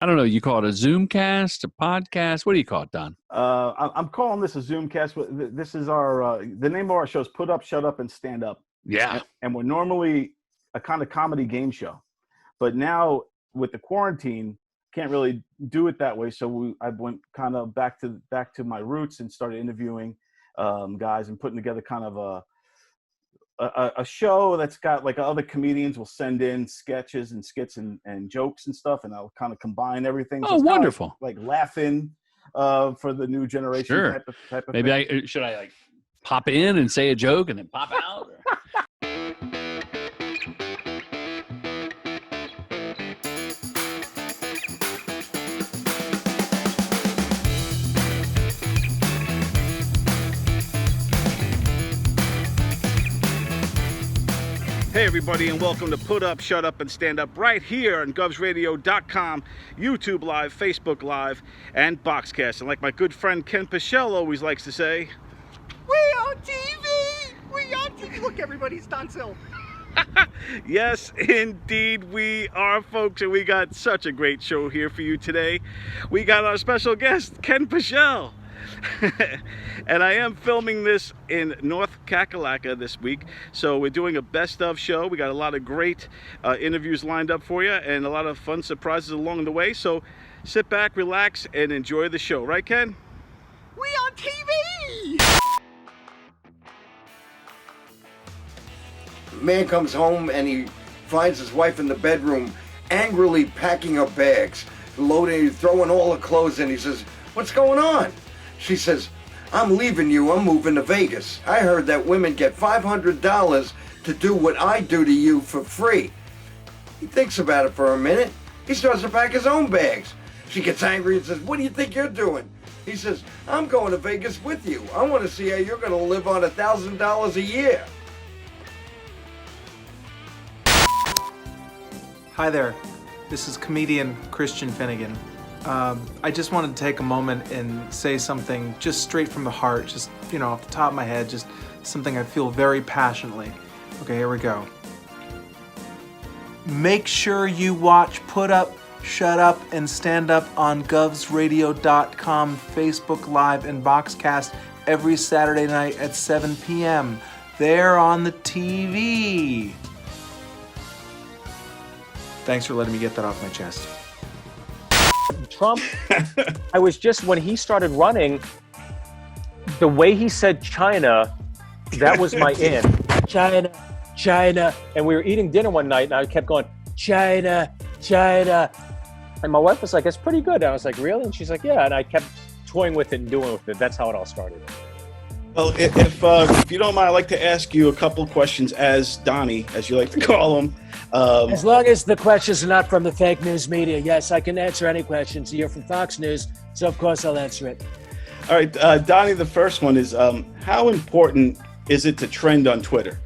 don't know, you call it a Zoomcast, a podcast? What do you call it, Don? I'm calling this a Zoomcast. This is our the name of our show is Put Up, Shut Up, and Stand Up. Yeah. And we're normally a kind of comedy game show, but now with the quarantine, can't really do it that way. So I went kind of back to my roots and started interviewing guys and putting together kind of a show that's got like other comedians will send in sketches and skits and jokes and stuff, and I'll kind of combine everything. So Oh, wonderful! Like laughing for the new generation. Sure. Type of Maybe thing. should I like pop in and say a joke and then pop out? Or? Hey everybody, and welcome to Put Up, Shut Up, and Stand Up right here on govsradio.com, YouTube Live, Facebook Live, and Boxcast. And like my good friend Ken Peschell always likes to say, we on TV! We on TV! Look, everybody's Don Sill. Yes, indeed we are, folks, and we got such a great show here for you today. We got our special guest, Ken Peschell. And I am filming this in North Kakalaka this week, so we're doing a best of show. We got a lot of great interviews lined up for you and a lot of fun surprises along the way, so sit back, relax, and enjoy the show. Right, Ken? We on TV! Man comes home and he finds his wife in the bedroom angrily packing up bags, loading, throwing all the clothes in. He says, "What's going on?" She says, "I'm leaving you, I'm moving to Vegas. I heard that women get $500 to do what I do to you for free." He thinks about it for a minute. He starts to pack his own bags. She gets angry and says, "What do you think you're doing?" He says, "I'm going to Vegas with you. I want to see how you're going to live on $1,000 a year." Hi there, this is comedian Christian Finnegan. I just wanted to take a moment and say something just straight from the heart, just, off the top of my head, just something I feel very passionately. Okay, here we go. Make sure you watch Put Up, Shut Up, and Stand Up on govsradio.com, Facebook Live, and Boxcast every Saturday night at 7 p.m. They're on the TV. Thanks for letting me get that off my chest. Trump, I was just, when he started running, the way he said China, that was my in. China, China. And we were eating dinner one night and I kept going, China, China. And my wife was like, "It's pretty good." And I was like, "Really?" And she's like, "Yeah." And I kept toying with it and doing with it. That's how it all started. Well, if you don't mind, I'd like to ask you a couple questions as Donnie, as you like to call him. As long as the questions are not from the fake news media, yes, I can answer any questions. You're from Fox News, so of course I'll answer it. All right, Donnie, the first one is, how important is it to trend on Twitter?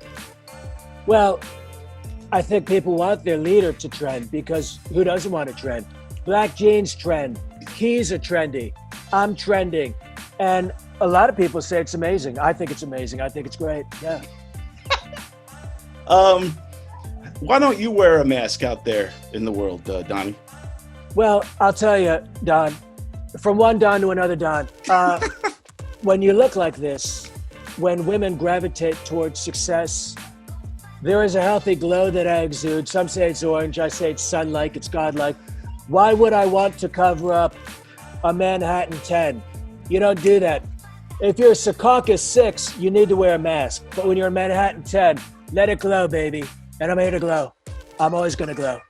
Well, I think people want their leader to trend, because who doesn't want to trend? Black jeans trend, keys are trendy, I'm trending, and a lot of people say it's amazing. I think it's amazing. I think it's great, yeah. Why don't you wear a mask out there in the world, Donnie? Well, I'll tell you, Don, from one Don to another Don, when you look like this, when women gravitate towards success, there is a healthy glow that I exude. Some say it's orange, I say it's sun-like, it's godlike. Why would I want to cover up a Manhattan 10? You don't do that. If you're a Secaucus 6, you need to wear a mask. But when you're a Manhattan 10, let it glow, baby. And I'm here to glow. I'm always going to glow.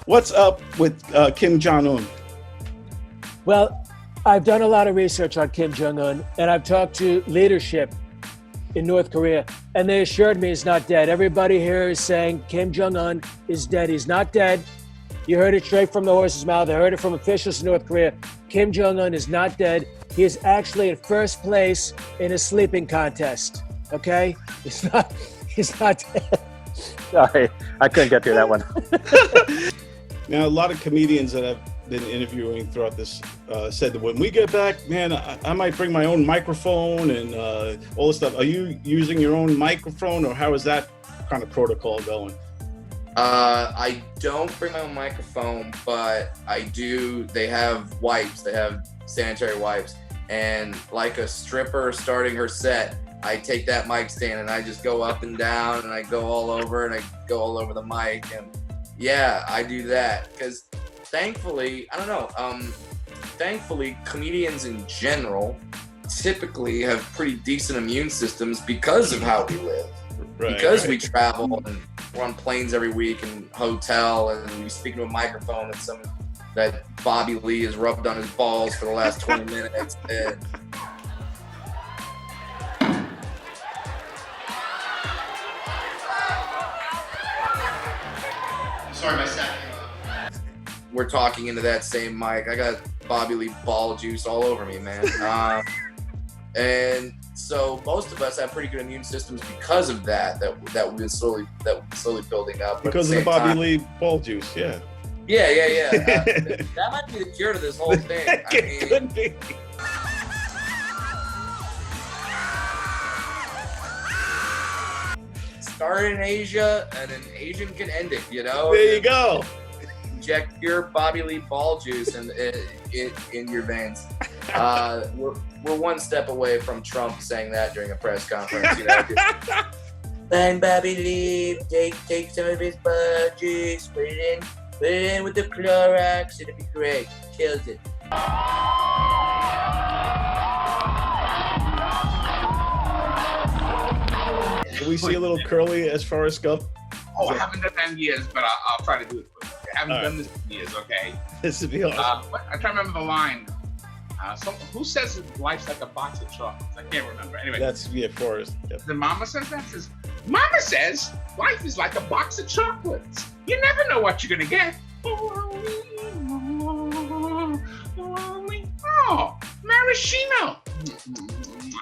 What's up with Kim Jong-un? Well, I've done a lot of research on Kim Jong-un, and I've talked to leadership in North Korea, and they assured me he's not dead. Everybody here is saying Kim Jong-un is dead. He's not dead. You heard it straight from the horse's mouth. I heard it from officials in North Korea. Kim Jong-un is not dead. He is actually in first place in a sleeping contest. Okay? He's not dead. Sorry, I couldn't get through that one. Now, a lot of comedians that I've been interviewing throughout this said that when we get back, man, I might bring my own microphone and all this stuff. Are you using your own microphone, or how is that kind of protocol going? I don't bring my own microphone, but I do. They have wipes. They have sanitary wipes. And like a stripper starting her set, I take that mic stand and I just go up and down and I go all over and I go all over the mic. And yeah, I do that because thankfully, I don't know, thankfully comedians in general typically have pretty decent immune systems because of how we live. Because we travel and we're on planes every week and hotel and we speak to a microphone that Bobby Lee has rubbed on his balls for the last 20 minutes. And Sorry, my sack. we're talking into that same mic. I got Bobby Lee ball juice all over me, man. And so most of us have pretty good immune systems because of that we've been slowly building up. Because of the Bobby Lee ball juice, yeah. Yeah. That might be the cure to this whole thing. It could be. Start in Asia, and an Asian can end it. You know. There you go. Inject pure Bobby Lee ball juice in your veins. We're one step away from Trump saying that during a press conference. You know. Bang Bobby Lee, take some of his ball juice, put it in with the Clorox, it'll be great. Kills it. Can we see a little curly as Forrest Gump? Oh, I haven't done that in years, but I'll try to do it quick. I haven't done this in years, okay? This would be awesome. I'm trying to remember the line. Who says life's like a box of chocolates? I can't remember. Anyway. That's Forrest. Yep. The mama says that? Mama says life is like a box of chocolates. You never know what you're going to get. Oh, maraschino.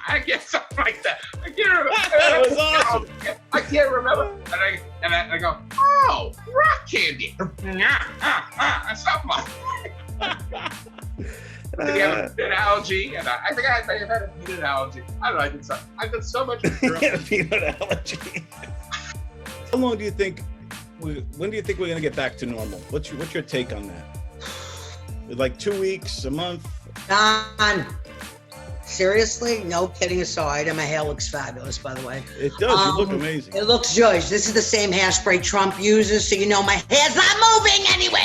I get something like that. I can't remember. That was awesome. I can't remember. And I go, oh, rock candy. And something like that. Did he have a peanut allergy? And I think I may have had a peanut allergy. I don't know. I did so much. Peanut allergy. How long do you think? When do you think we're gonna get back to normal? What's your take on that? Like 2 weeks, a month? Don, seriously, no kidding aside, and my hair looks fabulous, by the way. It does. You look amazing. It looks George. This is the same hairspray Trump uses, so you know my hair's not moving anywhere.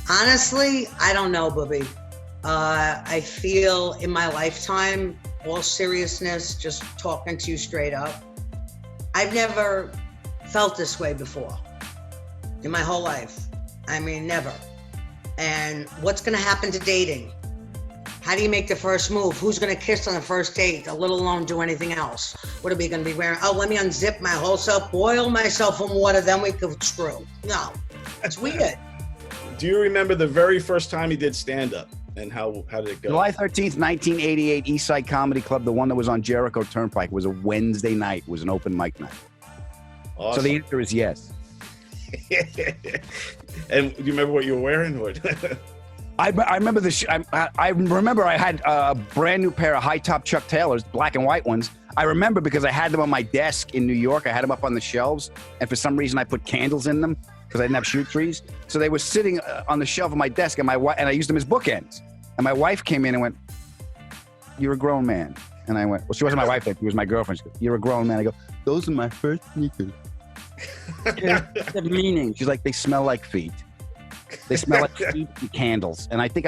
Honestly, I don't know, Booby. I feel in my lifetime, all seriousness, just talking to you straight up, I've never felt this way before in my whole life. I mean, never. And what's going to happen to dating? How do you make the first move? Who's going to kiss on the first date, let alone do anything else? What are we going to be wearing? Oh, let me unzip my whole self, boil myself in water, then we could screw. No, it's weird. Do you remember the very first time you did stand-up? And how did it go? July 13th, 1988, Eastside Comedy Club, the one that was on Jericho Turnpike, was a Wednesday night. It was an open mic night. Awesome. So the answer is yes. And do you remember what you were wearing? I remember I remember I had a brand new pair of high-top Chuck Taylors, black and white ones. I remember because I had them on my desk in New York. I had them up on the shelves, and for some reason I put candles in them because I didn't have shoot trees. So they were sitting on the shelf of my desk, and I used them as bookends. And my wife came in and went, "You're a grown man." And I went, well, she wasn't my wife then, she was my girlfriend. She goes, "You're a grown man." I go, "Those are my first sneakers." The meaning. She's like, "They smell like feet. They smell like feet and candles." And I think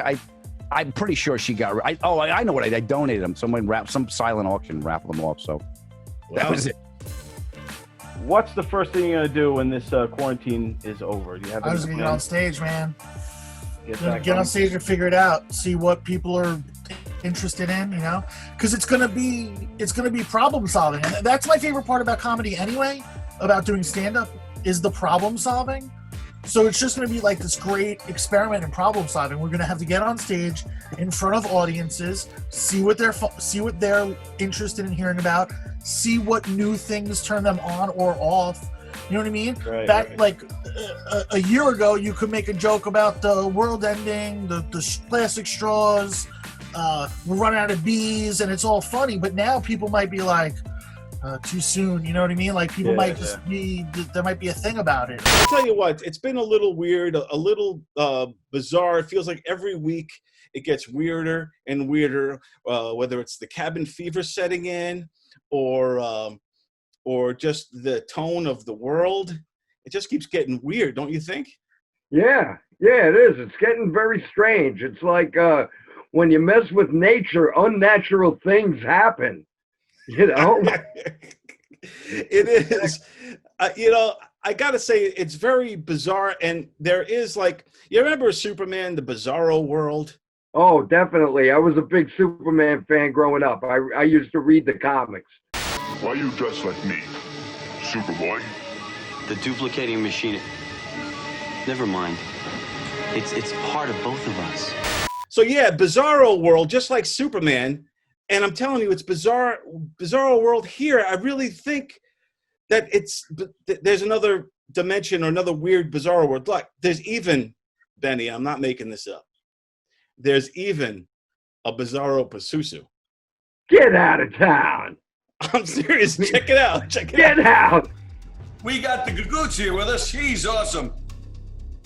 I'm pretty sure she got. I know what I donated them. Some silent auction raffled them off. So that was it. What's the first thing you're gonna do when this quarantine is over? Do you have? I was gonna get on stage, man. Get on stage and figure it out. See what people are interested in, you know, because it's gonna be problem solving, and that's my favorite part about comedy anyway. About doing stand-up is the problem solving. So it's just going to be like this great experiment in problem solving. We're going to have to get on stage in front of audiences, see what they're interested in hearing about, see what new things turn them on or off. You know what I mean? Right. Like a year ago, you could make a joke about the world ending, the plastic straws, we're running out of bees, and it's all funny. But now people might be like, too soon. You know what I mean? Like people might just be, there might be a thing about it. I'll tell you what, it's been a little weird, a little bizarre. It feels like every week it gets weirder and weirder, whether it's the cabin fever setting in or just the tone of the world. It just keeps getting weird, don't you think? Yeah, it is. It's getting very strange. It's like when you mess with nature, unnatural things happen. You know? It is. I got to say, it's very bizarre. And there is you remember Superman, the Bizarro World? Oh, definitely. I was a big Superman fan growing up. I used to read the comics. Why you dressed like me? Superboy? The duplicating machine. Never mind. It's part of both of us. So yeah, Bizarro World, just like Superman. And I'm telling you, it's Bizarro World here. I really think that there's another dimension or another weird Bizarro World. Look, there's even, Benny, I'm not making this up. There's even a Bizarro PUSUSU. Get out of town. I'm serious. Check it out. Get out. We got the Gagooch here with us. He's awesome.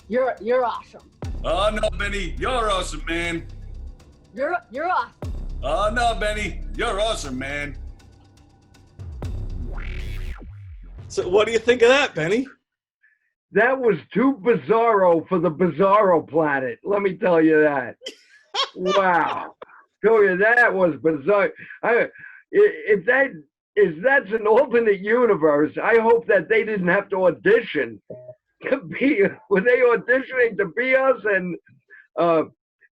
You're awesome. Oh, no, Benny. You're awesome, man. You're awesome. Oh, no, Benny. You're awesome, man. So what do you think of that, Benny? That was too bizarro for the Bizarro planet. Let me tell you that. Wow. Tell you that was bizarre. If that's an alternate universe, I hope that they didn't have to audition to be. Were they auditioning to be us? And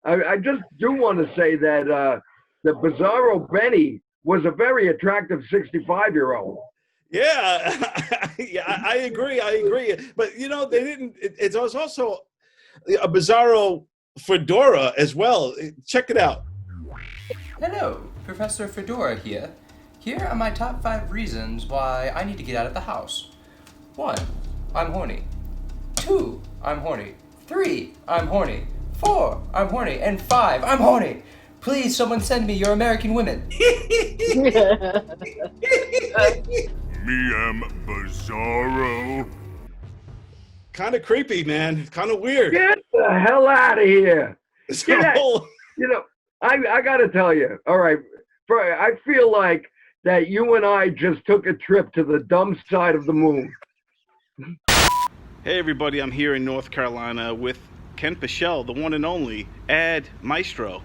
I just do want to say that the Bizarro Benny was a very attractive 65-year-old. Yeah, yeah, I agree. But they didn't. It was also a Bizarro Fedora as well. Check it out. Hello, Professor Fedora here. Here are my top 5 reasons why I need to get out of the house. 1, I'm horny. 2, I'm horny. 3, I'm horny. 4, I'm horny. And 5, I'm horny. Please, someone send me your American women. Me am Bizarro. Kind of creepy, man. Kind of weird. Get the hell out of here. I got to tell you, all right, I feel like that you and I just took a trip to the dumb side of the moon. Hey, everybody. I'm here in North Carolina with Ken Peschell, the one and only Ad Maestro.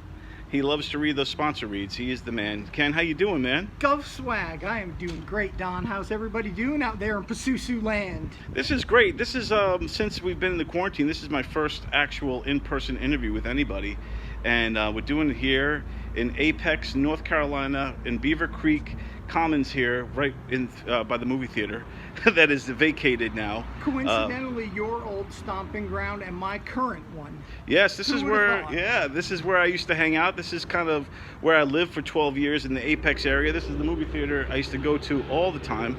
He loves to read those sponsor reads. He is the man. Ken, how you doing, man? Gov Swag. I am doing great, Don. How's everybody doing out there in PUSUSU land? This is great. This is, since we've been in the quarantine, this is my first actual in-person interview with anybody. And we're doing it here in Apex, North Carolina, in Beaver Creek Commons here, right in by the movie theater that is vacated now. Coincidentally, your old stomping ground and my current one. Yes, this is where I used to hang out. This is kind of where I lived for 12 years in the Apex area. This is the movie theater I used to go to all the time.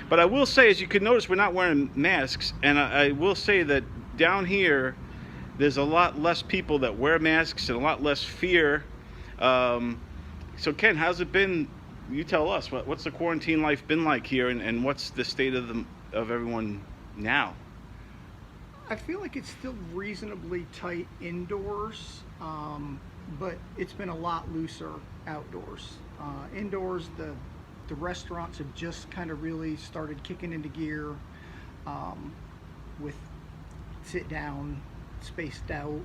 But I will say, as you can notice, we're not wearing masks, and I will say that down here there's a lot less people that wear masks and a lot less fear. So Ken, how's it been? You tell us. What's the quarantine life been like here, and what's the state of everyone now? I feel like it's still reasonably tight indoors, but it's been a lot looser outdoors. Indoors, the restaurants have just kind of really started kicking into gear with sit down, spaced out,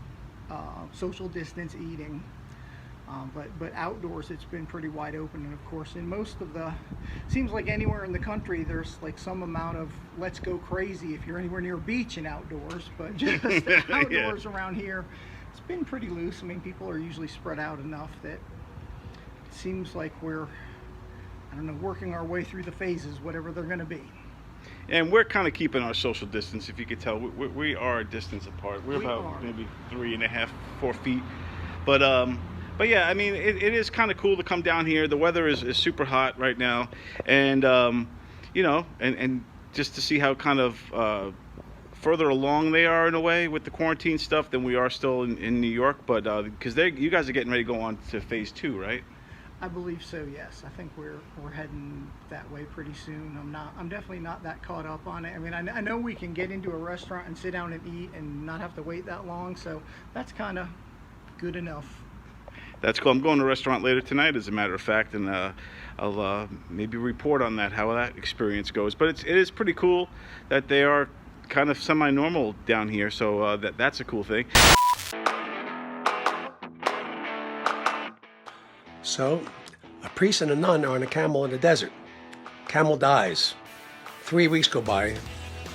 social distance eating. But outdoors, it's been pretty wide open. And of course, in most of seems like anywhere in the country, there's like some amount of let's go crazy if you're anywhere near a beach and outdoors. But just outdoors around here, it's been pretty loose. I mean, people are usually spread out enough that it seems like we're, I don't know, working our way through the phases, whatever they're going to be. And we're kind of keeping our social distance. If you could tell, we are a distance apart. We're about maybe 3.5, 4 feet. But yeah, I mean, it is kind of cool to come down here. The weather is super hot right now, and and just to see how kind of further along they are in a way with the quarantine stuff than we are still in New York. But because you guys are getting ready to go on to phase 2, right? I believe so. Yes, I think we're heading that way pretty soon. I'm definitely not that caught up on it. I mean, I know we can get into a restaurant and sit down and eat and not have to wait that long, so that's kind of good enough. That's cool. I'm going to a restaurant later tonight, as a matter of fact, and I'll maybe report on that, how that experience goes. But it is pretty cool that they are kind of semi-normal down here, so that's a cool thing. So, a priest and a nun are on a camel in the desert. Camel dies. 3 weeks go by, and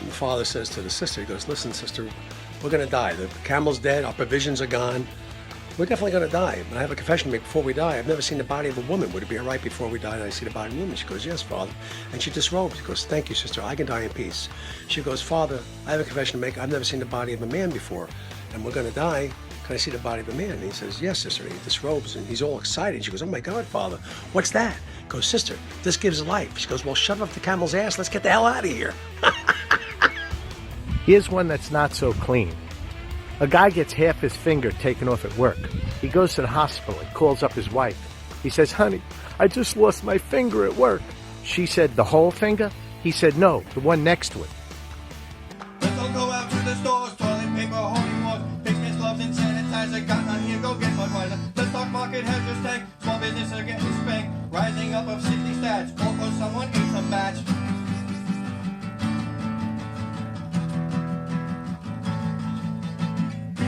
the father says to the sister, he goes, listen, sister, we're going to die. The camel's dead, our provisions are gone. We're definitely going to die. But I have a confession to make before we die. I've never seen the body of a woman. Would it be all right before we die that I see the body of a woman? She goes, yes, Father. And she disrobes. She goes, thank you, sister. I can die in peace. She goes, Father, I have a confession to make. I've never seen the body of a man before. And we're going to die. Can I see the body of a man? And he says, yes, sister. And he disrobes. And he's all excited. She goes, oh, my God, Father. What's that? He goes, sister, this gives life. She goes, well, shove up the camel's ass. Let's get the hell out of here. Here's one that's not so clean. A guy gets half his finger taken off at work. He goes to the hospital and calls up his wife. He says, honey, I just lost my finger at work. She said, the whole finger? He said, no, the one next to it. Let's all go out to the stores, toilet paper, holding water, pigments, gloves, and sanitizer. Got none here, go get Budweiser. The stock market has just tanked, small business are getting spanked. Rising up of sickly stats, or for someone ate some batch.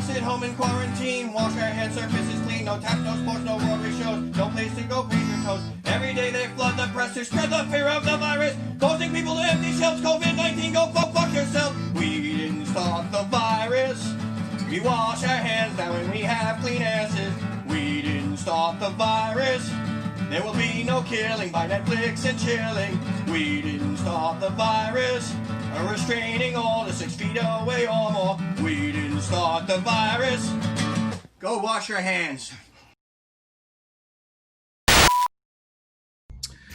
Sit home in quarantine, wash our hands, surfaces clean. No taps, no sports, no Rory shows. No place to go, paint your toes. Every day they flood the press to spread the fear of the virus, causing people to empty shelves. COVID-19, go fuck yourself. We didn't start the virus. We wash our hands now and we have clean asses. We didn't start the virus. There will be no killing by Netflix and chilling. We didn't start the virus. A restraining order 6 feet away or more. We didn't start the virus. Go wash your hands.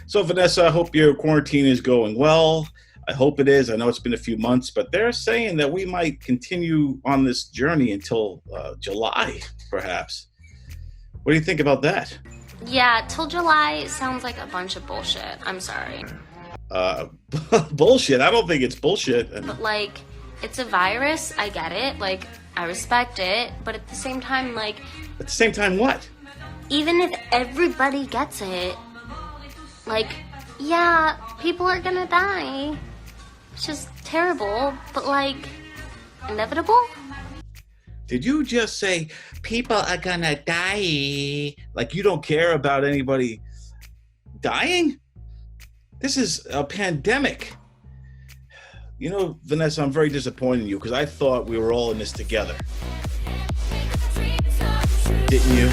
So, Vanessa, I hope your quarantine is going well. I hope it is. I know it's been a few months, but they're saying that we might continue on this journey until July, perhaps. What do you think about that? Yeah, till July sounds like a bunch of bullshit. I'm sorry. Bullshit. I don't think it's bullshit. But, like, it's a virus. I get it. Like, I respect it. But at the same time, like... At the same time, what? Even if everybody gets it, like, yeah, people are gonna die. It's just terrible. But, like, inevitable? Did you just say, people are gonna die? Like, you don't care about anybody dying? This is a pandemic. You know, Vanessa, I'm very disappointed in you because I thought we were all in this together. Didn't you?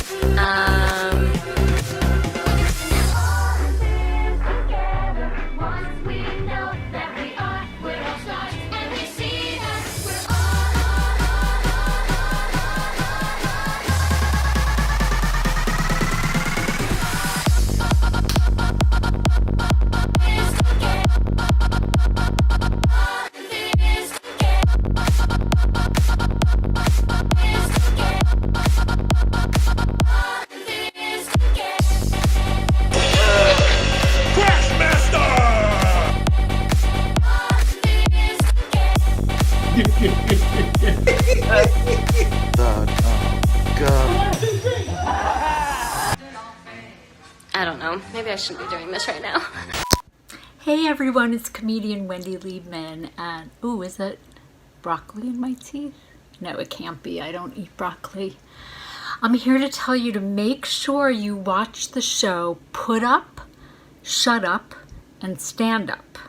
I don't know. Maybe I shouldn't be doing this right now. Hey everyone, it's comedian Wendy Liebman, and ooh, is that broccoli in my teeth? No, it can't be. I don't eat broccoli. I'm here to tell you to make sure you watch the show Put Up, Shut Up, and Stand Up.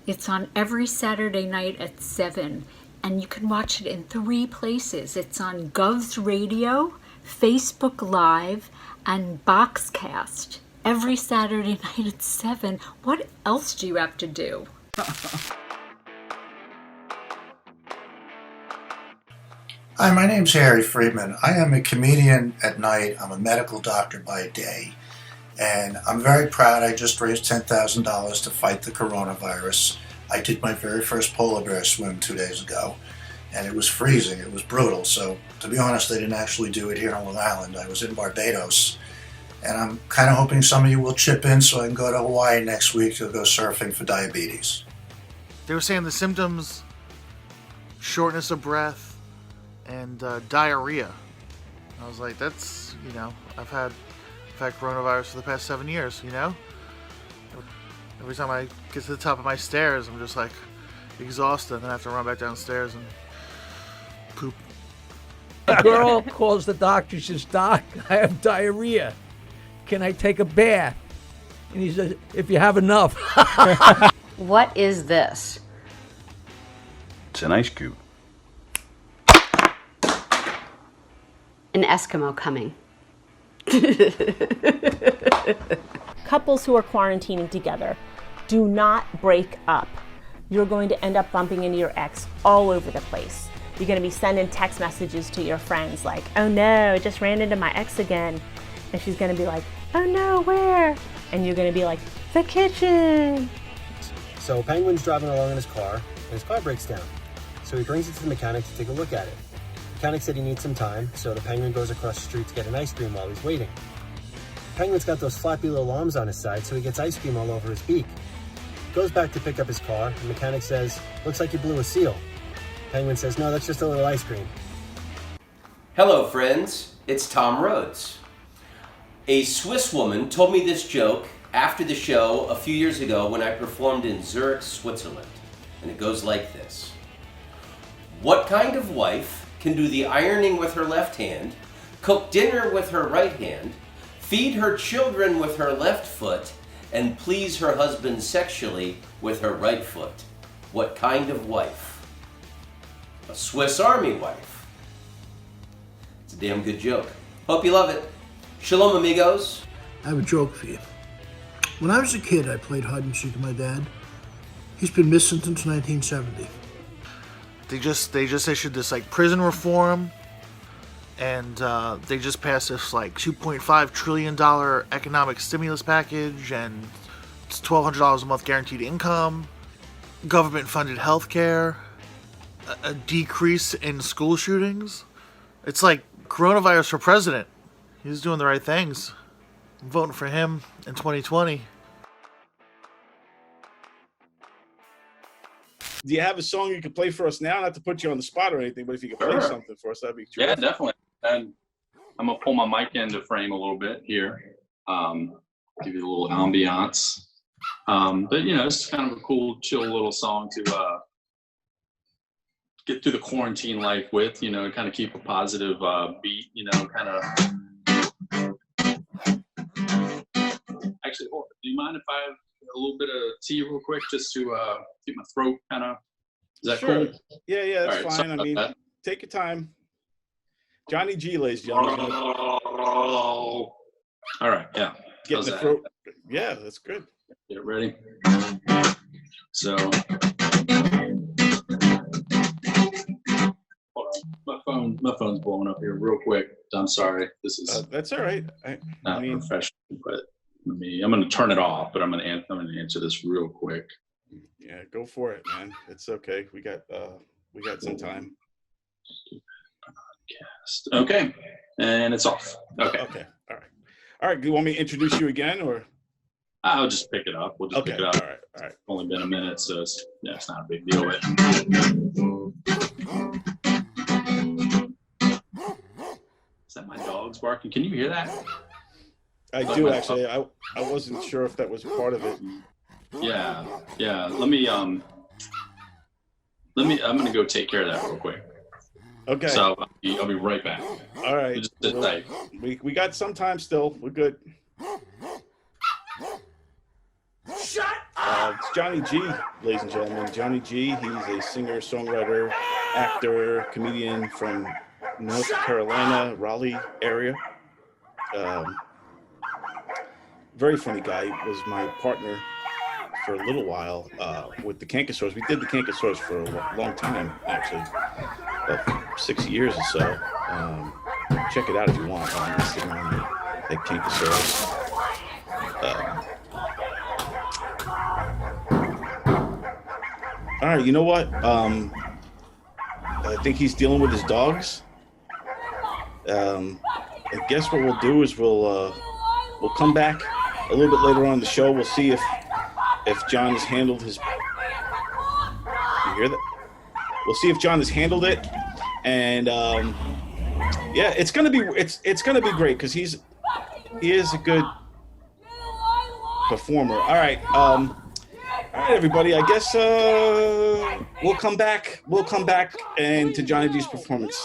It's on every Saturday night at 7, and you can watch it in 3 places. It's on Gov's Radio, Facebook Live, and Boxcast. Every Saturday night at 7. What else do you have to do? Hi, my name's Harry Friedman. I am a comedian at night. I'm a medical doctor by day. And I'm very proud. I just raised $10,000 to fight the coronavirus. I did my very first polar bear swim 2 days ago. And it was freezing. It was brutal. So, to be honest, I didn't actually do it here on Long Island. I was in Barbados. And I'm kind of hoping some of you will chip in so I can go to Hawaii next week to go surfing for diabetes. They were saying the symptoms, shortness of breath, and diarrhea. I was like, that's, I've had coronavirus for the past 7 years, Every time I get to the top of my stairs, I'm just like exhausted, and then I have to run back downstairs and poop. A girl calls the doctor, says, "Doc, I have diarrhea. Can I take a bath?" And he says, "If you have enough." What is this? It's an ice cube. An Eskimo coming. Couples who are quarantining together, do not break up. You're going to end up bumping into your ex all over the place. You're going to be sending text messages to your friends like, "Oh no, I just ran into my ex again." And she's going to be like, "Oh no, where?" And you're going to be like, "The kitchen." So Penguin's driving along in his car, and his car breaks down. So he brings it to the mechanic to take a look at it. The mechanic said he needs some time, so the Penguin goes across the street to get an ice cream while he's waiting. Penguin's got those flappy little arms on his side, so he gets ice cream all over his beak. Goes back to pick up his car. The mechanic says, "Looks like you blew a seal." Penguin says, "No, that's just a little ice cream." Hello, friends. It's Tom Rhodes. A Swiss woman told me this joke after the show a few years ago when I performed in Zurich, Switzerland. And it goes like this. What kind of wife can do the ironing with her left hand, cook dinner with her right hand, feed her children with her left foot, and please her husband sexually with her right foot? What kind of wife? A Swiss Army wife. It's a damn good joke. Hope you love it. Shalom, amigos. I have a joke for you. When I was a kid, I played hide and seek with my dad. He's been missing since 1970. They just issued this like prison reform, and they just passed this like $2.5 trillion economic stimulus package, and it's $1,200 a month guaranteed income, government-funded healthcare, a decrease in school shootings. It's like coronavirus for president. He's doing the right things. I'm voting for him in 2020. Do you have a song you could play for us now? Not to put you on the spot or anything, but if you could play Sure. something for us, that'd be Yeah, terrific. definitely. And I'm gonna pull my mic into frame a little bit here. Give you a little ambiance. But it's kind of a cool, chill little song to get through the quarantine life with. Kind of keep a positive beat. Kind of. Actually, do you mind if I have a little bit of tea real quick, just to keep my throat kind of? Is that Sure. cool? Yeah, that's All right, fine. sorry I about mean, that. take your time. Johnny G, ladies and gentlemen. All right, yeah. Getting How's the that? throat. Yeah, that's good. Get ready. So, hold on. My phone's blowing up here real quick. I'm sorry. This is That's all right. not professional, but I'm going to turn it off. But I'm going to answer this real quick. Yeah, go for it, man. It's okay. We got some time. Okay, and it's off. Okay. Okay. All right. Do you want me to introduce you again, or? I'll just pick it up. We'll just pick it up. All right. Only been a minute, so it's not a big deal. Is that my dogs barking? Can you hear that? I do actually. I wasn't sure if that was part of it. Yeah. Let me. I'm gonna go take care of that real quick. Okay. So I'll be right back. All right. Just sit tight. We got some time still. We're good. Shut It's Johnny G, ladies and gentlemen. Johnny G. He's a singer, songwriter, actor, comedian from North Carolina, Raleigh area. Very funny guy. He was my partner for a little while with the Cankersaurs. We did the Cankersaurs for a long time, actually, about 6 years or so. Check it out if you want on Instagram at Cankersaurs. All right, you know what? I think he's dealing with his dogs. I guess what we'll do is we'll We'll come back a little bit later on in the show. We'll see if John has handled his. You hear that? We'll see if John has handled it, and yeah, it's gonna be great because he is a good performer. All right, everybody. I guess we'll come back. And to Johnny D's performance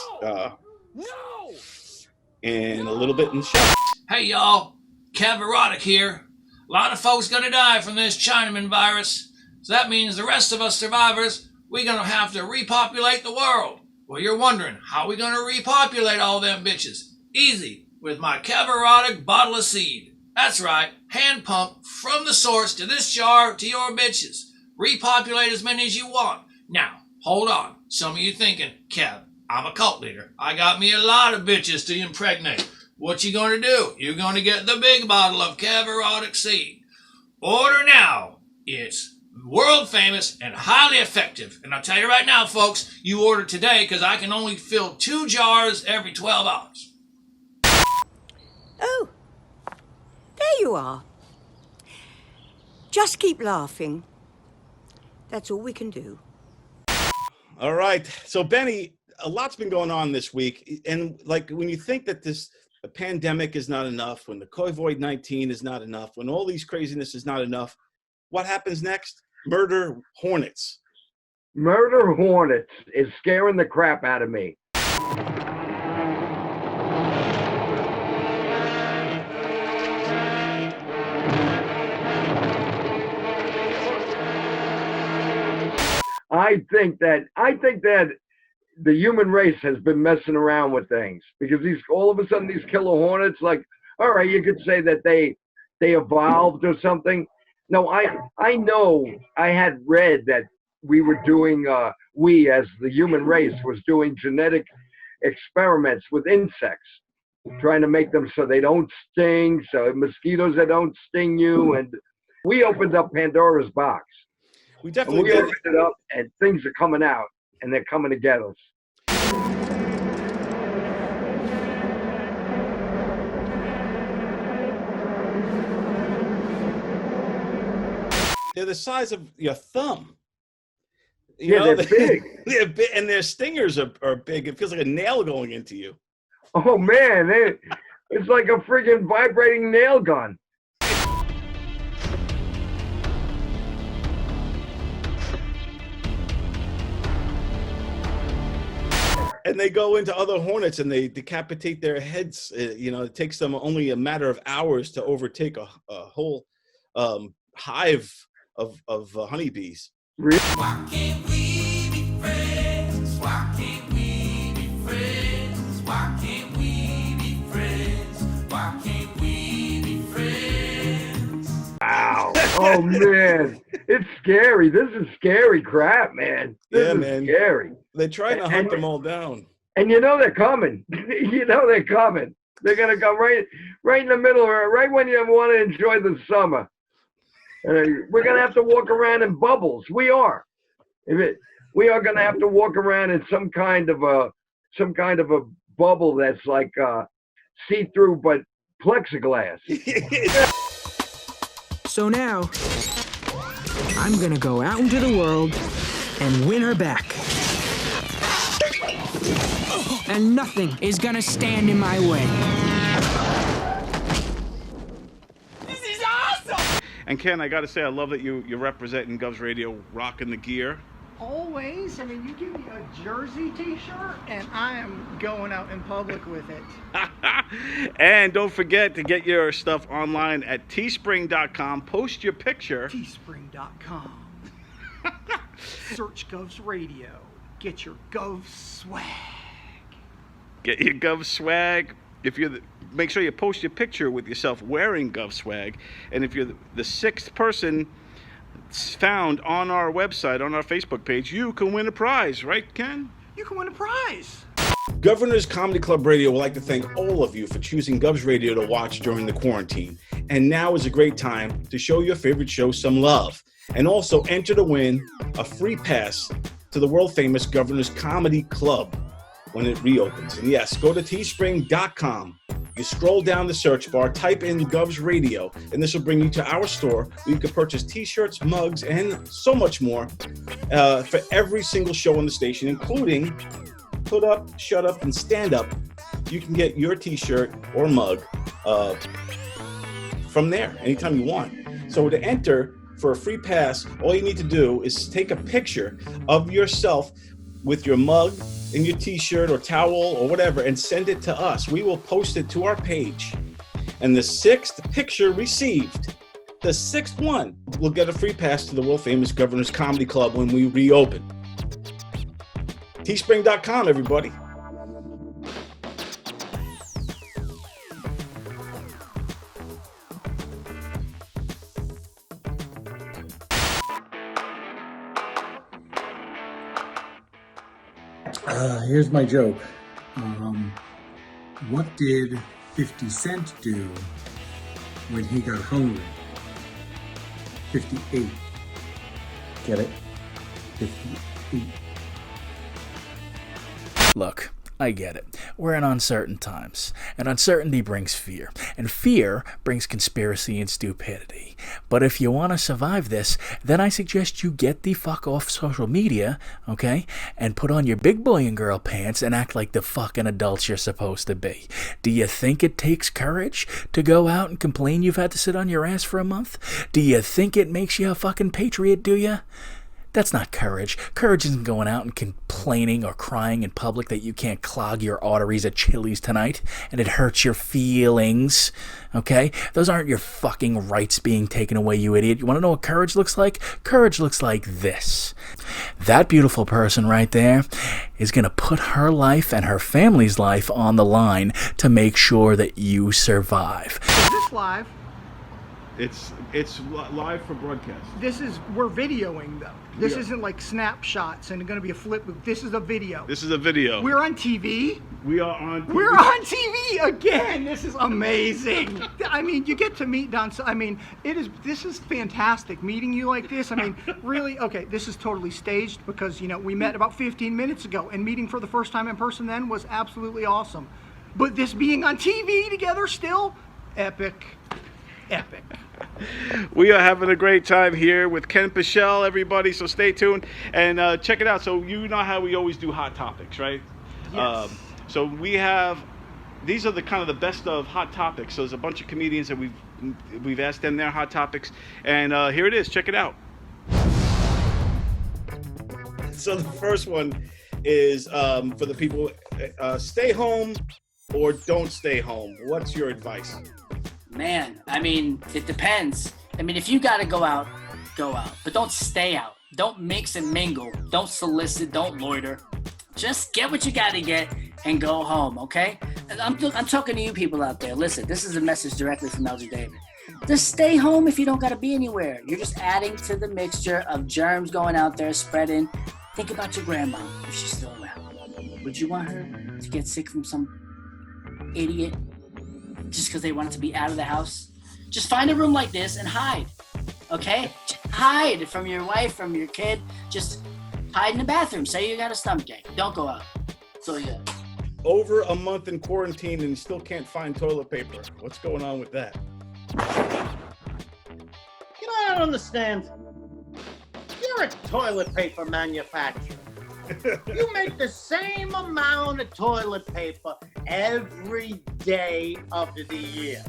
in a little bit in the show. Hey y'all, Kev Erotic here. A lot of folks gonna die from this Chinaman virus, so that means the rest of us survivors, we're gonna have to repopulate the world. Well, you're wondering, how we gonna repopulate all them bitches? Easy, with my Kev Erotic bottle of seed. That's right, hand pump from the source to this jar to your bitches. Repopulate as many as you want. Now, hold on. Some of you thinking, Kev, I'm a cult leader. I got me a lot of bitches to impregnate. What you gonna do? You're gonna get the big bottle of Kev Erotic seed. Order now. It's world famous and highly effective. And I'll tell you right now, folks, you order today because I can only fill 2 jars every 12 hours. Oh, there you are. Just keep laughing. That's all we can do. All right. So, Benny, a lot's been going on this week. And, like, when you think that the pandemic is not enough, when the COVID-19 is not enough, when all these craziness is not enough, what happens next? Murder hornets. Murder hornets is scaring the crap out of me. I think that the human race has been messing around with things because all of a sudden these killer hornets, like, all right, you could say that they evolved or something. No, I know I had read that we were doing we as the human race was doing genetic experiments with insects, trying to make them so they don't sting, so mosquitoes that don't sting you, and we opened up Pandora's box. We definitely did. Opened it up, and things are coming out, and they're coming to get us. They're the size of your thumb. They're big. They're big, and their stingers are big. It feels like a nail going into you. Oh man, it's like a friggin' vibrating nail gun. And they go into other hornets and they decapitate their heads. It takes them only a matter of hours to overtake a whole hive of honeybees. Really? Why can't we be friends? Why can't we be friends? Why can't we be friends? Why can't we be friends? Wow. Oh man, it's scary. This is scary crap, man. This is scary. They're trying to hunt them all down. And you know they're coming. You know they're coming. They're gonna come right in the middle, right when you want to enjoy the summer. We're gonna have to walk around in bubbles. We are. We are gonna have to walk around in some kind of a bubble that's like see-through but plexiglass. So now, I'm gonna go out into the world and win her back. And nothing is gonna stand in my way. This is awesome! And Ken, I got to say, I love that you're representing Govs Radio, rocking the gear. Always. I mean, you give me a Jersey t-shirt and I am going out in public with it. And don't forget to get your stuff online at teespring.com. Post your picture. Teespring.com. Search Govs Radio. Get your Gov swag. Get your Gov swag. Make sure you post your picture with yourself wearing Gov swag. And if you're the 6th person found on our website, on our Facebook page, you can win a prize, right, Ken? You can win a prize. Governor's Comedy Club Radio would like to thank all of you for choosing Govs Radio to watch during the quarantine. And now is a great time to show your favorite show some love. And also enter to win a free pass to the world-famous Governor's Comedy Club when it reopens. And yes, go to teespring.com. You scroll down the search bar, type in Gov's Radio, and this will bring you to our store where you can purchase t-shirts, mugs, and so much more for every single show on the station, including Put Up, Shut Up, and Stand Up. You can get your t-shirt or mug from there anytime you want. So to enter for a free pass, all you need to do is take a picture of yourself with your mug and your t-shirt or towel or whatever and send it to us. We will post it to our page. And the 6th picture received, the 6th one, will get a free pass to the world famous Governor's Comedy Club when we reopen. Teespring.com, everybody. Here's my joke. What did 50 Cent do when he got hungry? 58. Get it? 58. Look, I get it. We're in uncertain times, and uncertainty brings fear, and fear brings conspiracy and stupidity. But if you want to survive this, then I suggest you get the fuck off social media, okay, and put on your big boy and girl pants and act like the fucking adults you're supposed to be. Do you think it takes courage to go out and complain you've had to sit on your ass for a month? Do you think it makes you a fucking patriot, do you? That's not courage. Courage isn't going out and complaining or crying in public that you can't clog your arteries at Chili's tonight and it hurts your feelings, okay? Those aren't your fucking rights being taken away, you idiot. You want to know what courage looks like? Courage looks like this. That beautiful person right there is going to put her life and her family's life on the line to make sure that you survive. Is this live? It's live for broadcast. We're videoing though. This Yeah. isn't like snapshots and going to be a flip. This is a video. This is a video. We're on TV. We are on TV. We're on TV again. This is amazing. I mean, you get to meet Don. I mean, this is fantastic meeting you like this. I mean, really, okay, this is totally staged because, we met about 15 minutes ago and meeting for the first time in person then was absolutely awesome. But this being on TV together still, epic. Epic. We are having a great time here with Ken Peschell, everybody, so stay tuned and check it out. So you know how we always do hot topics, right? Yes. So we have, these are the kind of the best of hot topics. So there's a bunch of comedians that we've asked them their hot topics, and here it is, check it out. So the first one is for the people, stay home or don't stay home. What's your advice? Man, I mean, it depends. I mean, if you gotta go out, go out. But don't stay out. Don't mix and mingle. Don't solicit. Don't loiter. Just get what you gotta get and go home, okay? And I'm talking to you people out there. Listen, this is a message directly from Elder David. Just stay home if you don't gotta be anywhere. You're just adding to the mixture of germs going out there, spreading. Think about your grandma, if she's still around. Would you want her to get sick from some idiot just because they wanted to be out of the house? Just find a room like this and hide, okay? Just hide from your wife, from your kid. Just hide in the bathroom. Say you got a stomach ache. Don't go out. That's all you got. Over a month in quarantine and you still can't find toilet paper. What's going on with that? I don't understand. You're a toilet paper manufacturer. You make the same amount of toilet paper every day of the year.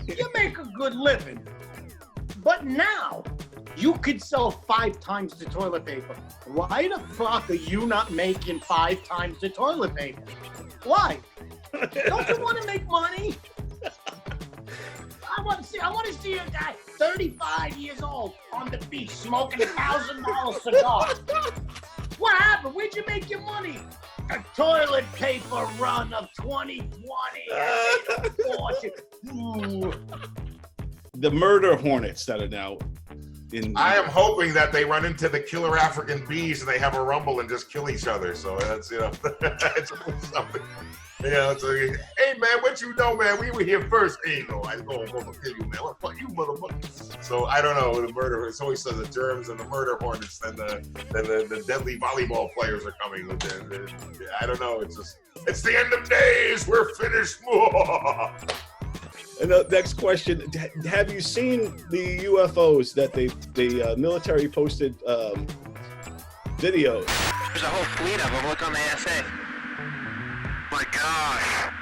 You make a good living. But now, you could sell 5 times the toilet paper. Why the fuck are you not making 5 times the toilet paper? Why? Don't you want to make money? I want to see a guy 35 years old on the beach smoking $1,000 cigar. What happened? Where'd you make your money? A toilet paper run of 2020. The murder hornets that are now in. I am hoping that they run into the killer African bees and they have a rumble and just kill each other. So that's, it's something. It's like, hey man, what you know, man? We were here first. Hey, no, I go and kill you, man. What the fuck, you motherfucker? So I don't know. The murder. It's always the germs and the murder hornets, and the deadly volleyball players are coming. I don't know. It's the end of days. We're finished. And the next question: have you seen the UFOs that the military posted videos? There's a whole fleet of them. Look on the ASA. My gosh.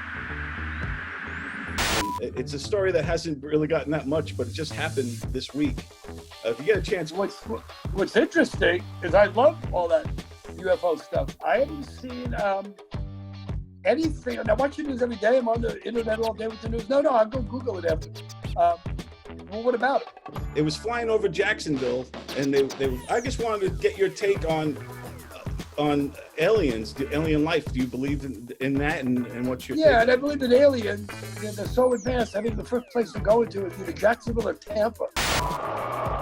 It's a story that hasn't really gotten that much, but it just happened this week. If you get a chance, What's interesting is I love all that UFO stuff. I haven't seen anything. And I watch the news every day. I'm on the internet all day with the news. No, I'll go Google it after. Well, what about it? it was flying over Jacksonville, and they I just wanted to get your take on aliens, alien life. Do you believe in that, and what's your Yeah, take? and I believe in aliens. They're so advanced. I think the first place to go into is either Jacksonville or Tampa.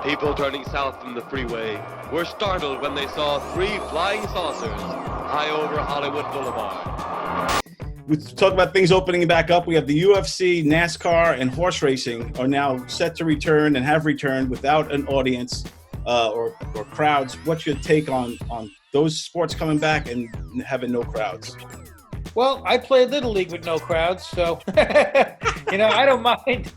People turning south from the freeway were startled when they saw 3 flying saucers high over Hollywood Boulevard. We talk about things opening back up. We have the UFC, NASCAR, and horse racing are now set to return and have returned without an audience or crowds. What's your take on those sports coming back and having no crowds? Well, I played Little League with no crowds, so, I don't mind.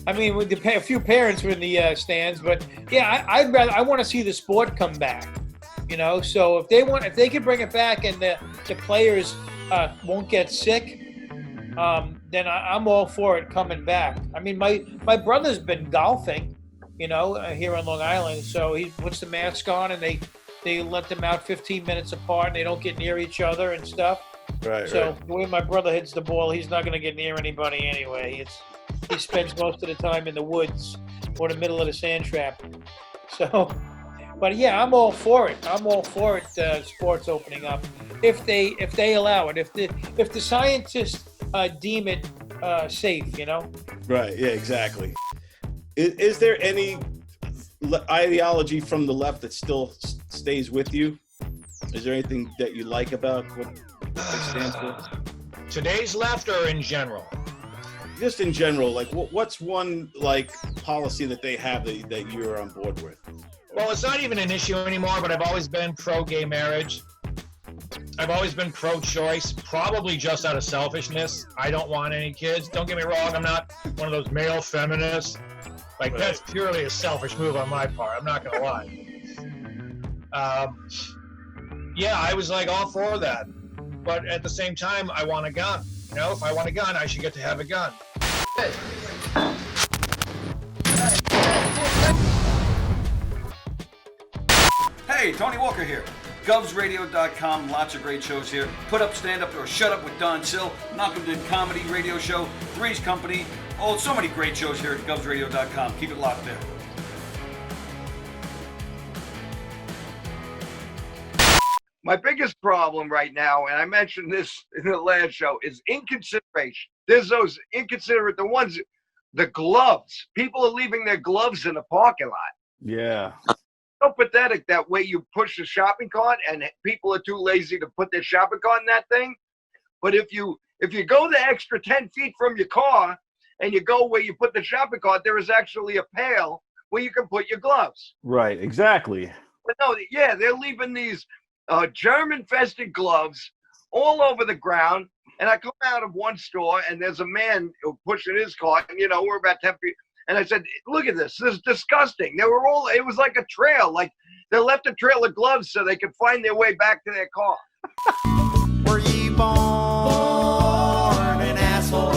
I mean, a few parents were in the stands, but yeah, I want to see the sport come back, so if they can bring it back and the players won't get sick, then I'm all for it coming back. I mean, my brother's been golfing, here on Long Island, so he puts the mask on and they let them out 15 minutes apart and they don't get near each other and stuff. Right. So the way my brother hits the ball, he's not going to get near anybody anyway. He spends most of the time in the woods or the middle of the sand trap. So, but yeah, I'm all for it. I'm all for it. Sports opening up if they allow it. If the scientists deem it safe, Right. Yeah. Exactly. Is there any ideology from the left that still stays with you? Is there anything that you like about what they stand for? Today's left or in general? Just in general, like what's one policy that they have that you're on board with? Well, it's not even an issue anymore, but I've always been pro-gay marriage. I've always been pro-choice, probably just out of selfishness. I don't want any kids. Don't get me wrong, I'm not one of those male feminists. Right. That's purely a selfish move on my part. I'm not gonna lie. Yeah, I was all for that. But at the same time, I want a gun. If I want a gun, I should get to have a gun. Hey, Tony Walker here. GovsRadio.com, lots of great shows here. Put Up, Stand Up, or Shut Up with Don Sill, Malcolm Did Comedy Radio Show, Three's Company. Oh, so many great shows here at GovsRadio.com. Keep it locked there. My biggest problem right now, and I mentioned this in the last show, is inconsideration. There's those inconsiderate, the gloves. People are leaving their gloves in the parking lot. Yeah. So pathetic that way you push the shopping cart and people are too lazy to put their shopping cart in that thing. But if you go the extra 10 feet from your car and you go where you put the shopping cart, there is actually a pail where you can put your gloves. Right, exactly. But no, yeah, they're leaving these germ-infested gloves all over the ground. And I come out of one store and there's a man pushing his cart, and we're about 10 feet. And I said, look at this. This is disgusting. It was like a trail. Like they left a trail of gloves so they could find their way back to their car. Were you born an asshole?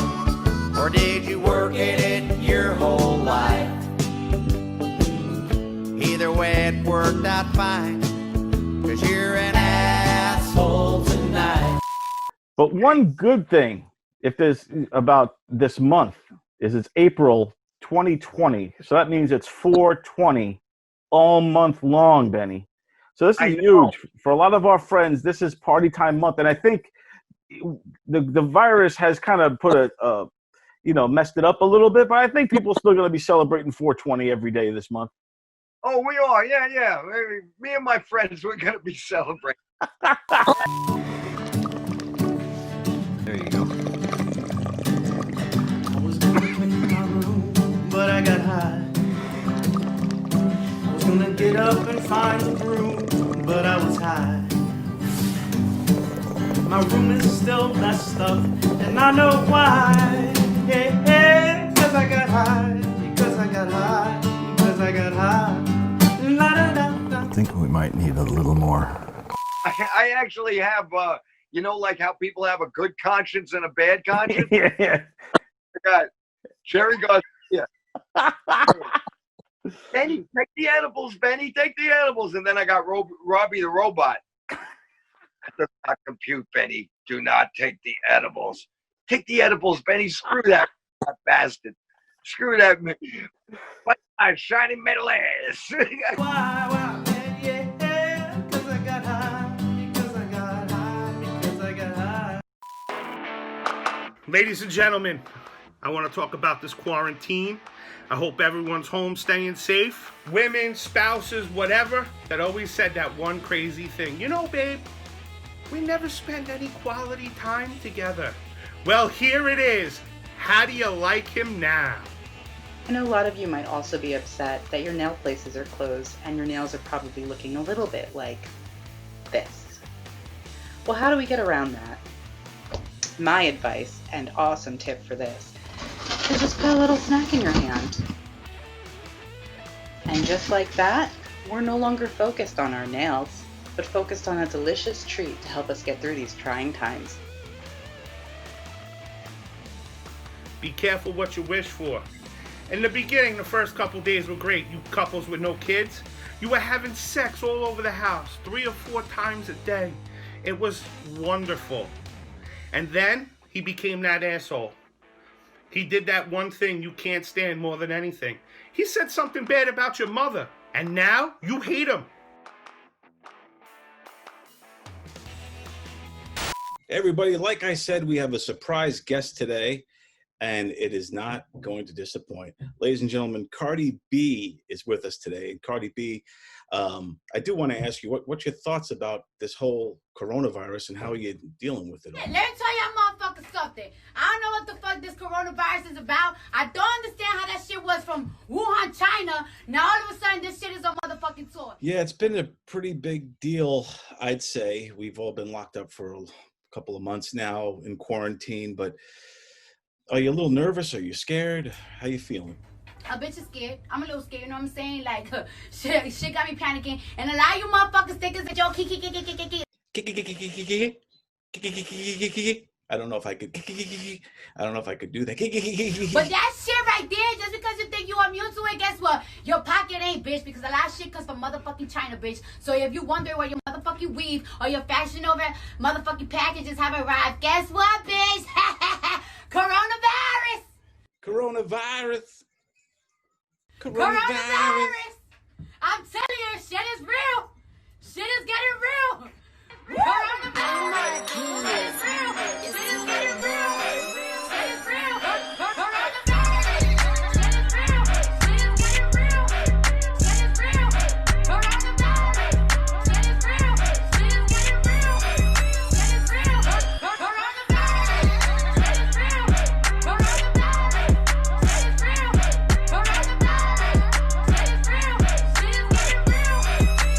Or did you work at it your whole life? Either way, it worked out fine. 'Cause you're an asshole tonight. But one good thing, if there's about this month, is it's April 2020. So that means it's 420 all month long, Benny. So this is huge. For a lot of our friends, this is party time month. And I think the virus has kind of put messed it up a little bit, but I think people are still going to be celebrating 420 every day this month. Oh, we are. Yeah. Me and my friends, we're going to be celebrating. There you go. But I got high. I was gonna get up and find the broom, but I was high. My room is still messed up, and I know why. Yeah. because I got high, because I got high, because I got high. La-da-da-da. I think we might need a little more. I actually have, you know, like how people have a good conscience and a bad conscience? Yeah. I got Cherry Garcia. Benny, take the edibles, Benny, take the edibles. And then I got Robbie the Robot. That does not compute, Benny. Do not take the edibles. Take the edibles, Benny. Screw that bastard. Screw that. What a shiny metal ass. Wow, yeah, because I got high, because I got high, because I got high. Ladies and gentlemen, I want to talk about this quarantine. I hope everyone's home staying safe. Women, spouses, whatever, that always said that one crazy thing. You know, babe, we never spend any quality time together. Well, here it is. How do you like him now? I know a lot of you might also be upset that your nail places are closed and your nails are probably looking a little bit like this. Well, how do we get around that? My advice and awesome tip for this is just put a little snack in your hand. And just like that, we're no longer focused on our nails, but focused on a delicious treat to help us get through these trying times. Be careful what you wish for. In the beginning, the first couple days were great. You couples with no kids, you were having sex all over the house 3 or 4 times a day. It was wonderful. And then he became that asshole. He did that one thing you can't stand more than anything. He said something bad about your mother, and now you hate him. Everybody, like I said, we have a surprise guest today, and it is not going to disappoint. Ladies and gentlemen, Cardi B is with us today. And Cardi B, I do want to ask you, what's your thoughts about this whole coronavirus and how you're dealing with it all? Let me tell y'all motherfuckers something. I don't know what the fuck this coronavirus is about. I don't understand how that shit was from Wuhan, China. Now all of a sudden this shit is on motherfucking tour. Yeah, it's been a pretty big deal, I'd say. We've all been locked up for a couple of months now in quarantine, but are you a little nervous? Are you scared? How you feeling? A bitch is scared. I'm a little scared, you know what I'm saying? Like, shit got me panicking. And a lot of you motherfuckers think it's a joke. I don't know if I could do that. But that shit right there, just because you think you're immune to it, guess what? Your pocket ain't, bitch, because a lot of shit comes from motherfucking China, bitch. So if you wonder where your motherfucking weave or your fashion over motherfucking packages have arrived, guess what, bitch? Coronavirus! Coronavirus! Coronavirus! I'm telling you, shit is real! Shit is getting real! Coronavirus! Shit is real! Shit is getting real! Shit is real! Coronavirus! Shit is real! Shit is getting real! Shit is real! Coronavirus! Shit is real! Shit is getting real! Shit is real! Coronavirus! Shit is real! Coronavirus! Shit is real! Coronavirus! Shit is real! Shit is getting real! Shit is real!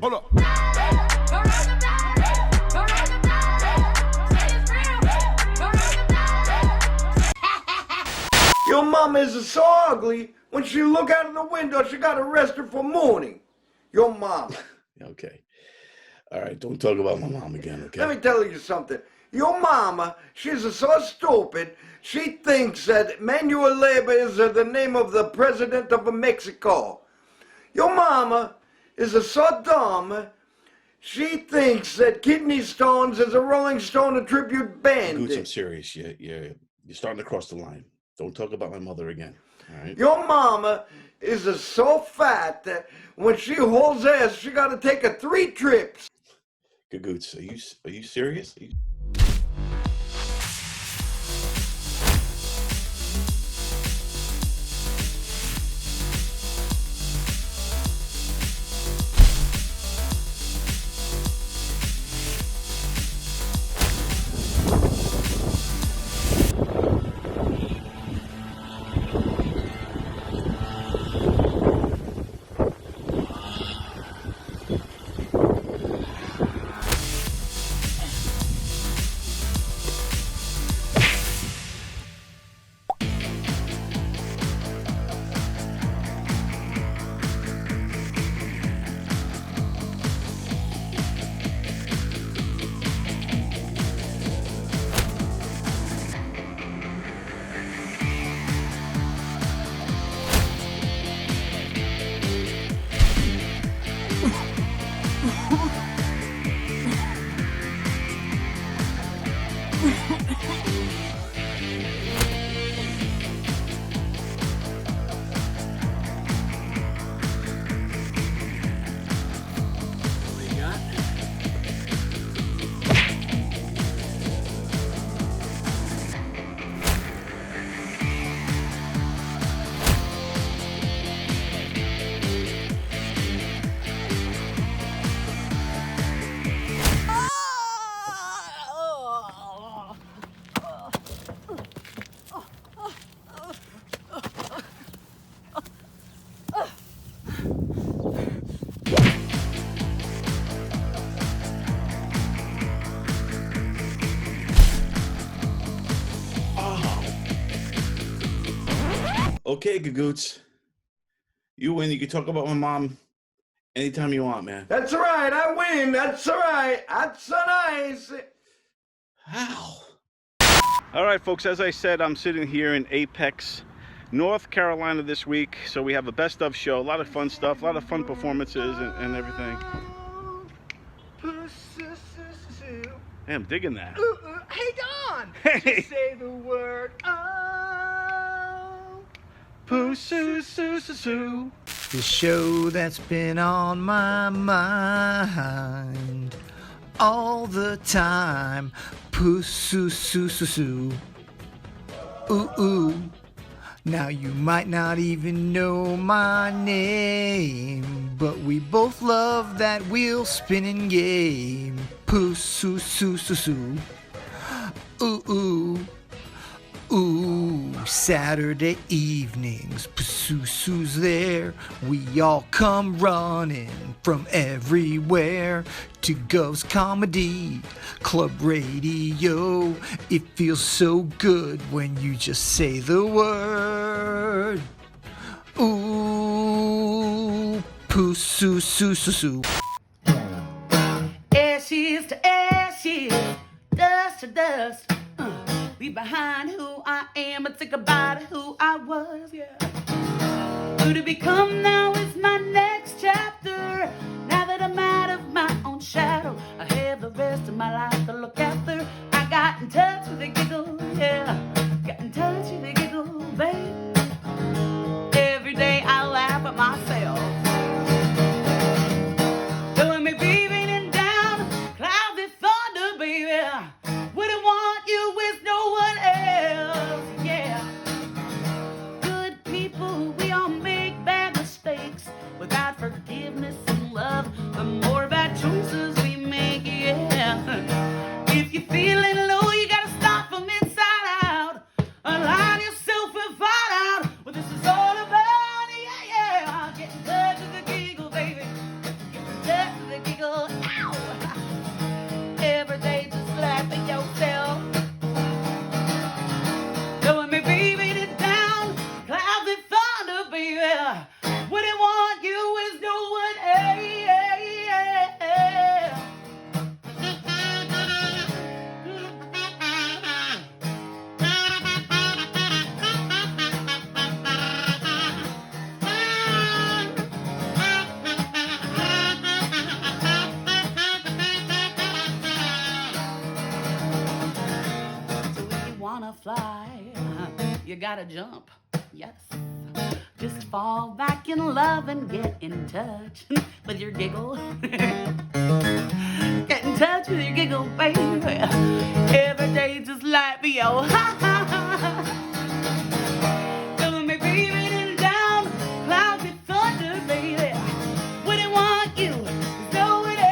Hold up. Your mama is so ugly, when she look out of the window, she got arrested for mourning. Your mama. Okay. All right, don't talk about my mom again, okay? Let me tell you something. Your mama, she's so stupid, she thinks that Manuel Labor is the name of the president of Mexico. Your mama is so dumb, she thinks that Kidney Stones is a Rolling Stone tribute band. Goots, I'm serious. You're starting to cross the line. Don't talk about my mother again, all right? Your mama is so fat that when she holds ass, she got to take 3 trips. Goots, are you serious? Okay, Gagoots. You win. You can talk about my mom anytime you want, man. That's all right. I win. That's all right. That's so nice. How? All right, folks, as I said, I'm sitting here in Apex, North Carolina this week. So we have a best of show, a lot of fun stuff, a lot of fun performances and everything. Hey, I'm digging that. Hey, Don! Hey. Just say the word, oh. PUSUSU. The show that's been on my mind all the time. PUSUSU. Ooh, ooh. Now you might not even know my name, but we both love that wheel spinning game. PUSUSU. Ooh, ooh. Ooh, Saturday evenings, PUSUSU's there. We all come running from everywhere to Gov's Comedy Club Radio. It feels so good when you just say the word. Ooh, PUSUSU. Ashes to ashes, dust to dust. Leave behind who I am and think about who I was, yeah. Who to become now is my next chapter. Now that I'm out of my own shadow, I have the rest of my life to look after. I got in touch with a giggle, yeah. Got in touch with a giggle, babe. Every day I laugh at myself. Doing me beaming and down, cloudy thunder, baby. Wouldn't want you with no one else, yeah. Good people, we all make bad mistakes. Without forgiveness and love, the more bad choices we make, yeah. If you're feeling low, you gotta start from inside out. Align yourself and find out what this is all about, yeah, yeah. Get in touch with the giggle, baby. Get in touch with the giggle, ow. Every day just laugh at yourself. Doing me beaming it down, clouds and thunder, baby. Wouldn't want you with no one else. So if you wanna fly, you gotta jump, yes. Just fall back in love and get in touch with your giggle. Get in touch with your giggle, baby. Every day just like me, oh ha ha ha. Doing me beaming and down, cloudy thunder, baby. Wouldn't want you, no one else.